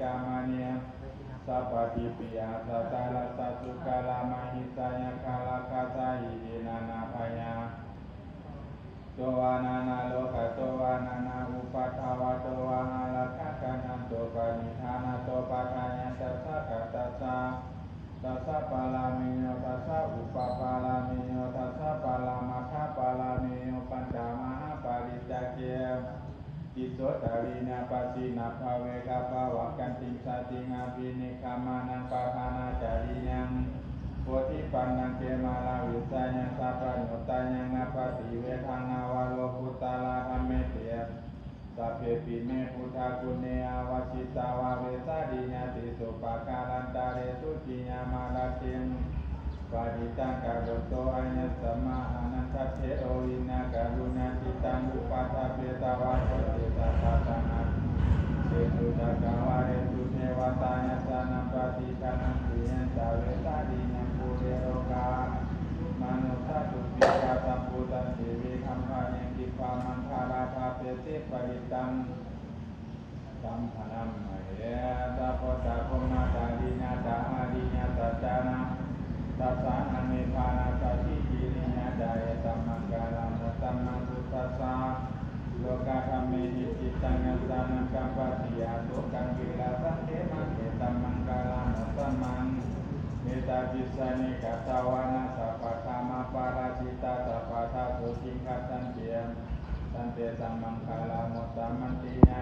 กามาเนียสัพพทิปิยาสัตตาลัสสะสุกาลามาหิสายาคาลาคาสาหิเยนานาพยาโตวานานาโลกะโตวานานาอุปัฏฐาวะโตวาหาลกะกะนันโตปานิธานาโตปะทายัสสะสะกะตัสสะตัสสะปาลามิโยตัสสะอุปปาลามิโยตัสสะปาลามาคะปาลามิโยปัญจมหาปาริจจเกอิโสตาลีนาปัสสินาภเวกาภวะกันติสาติงาภินิคามานังปะทานาจาริยังโพธิปันนังเกมาลาวิสายังสัพพะโนตายังนาปฏิเวทานาวาโลกุตตาลาธัมเมเตสัพเพปิเมพุทธากุเนอวชิตาวาเวสาดิญาติสุปะการันตาเรสุจิญามาลาเทมปาดิตังกะโรโตอัญญสมมาอนันทเทโรวินาการุณาจิตังอุปัฏฐเปตาวาโสติสัพพะตังอัตเสตุจักขวาเรตุเทวตายัสสะนัมปฏิฆานังปิยันตาเวสาดิญาภูเรโรกามนุสัตตุปิกาสัมพุตันเทวิคัมภายังกิปามันธาราภาเปติปริตังสัมภนัมมะเยตาโพตาโพมาตาดิญาตาหาดิญาตาจานะตัสสะอเนธานาสัจจิกิริญาจายตัมมังกาลามุตตัมมังพุทธัสสะโลกาธัมเมหิจิตังยัสสานังกัมปะติยาโสกังวิลาสังเทมังเอตัมมังกาลามุตตัมมังเมตตาจิสานิกัตตาวานาสัพพะธรรมาปาราชิตาสัพพะทาโสติขัสสันเตียสันเตสัมมังคาลามุตตัมมันติญา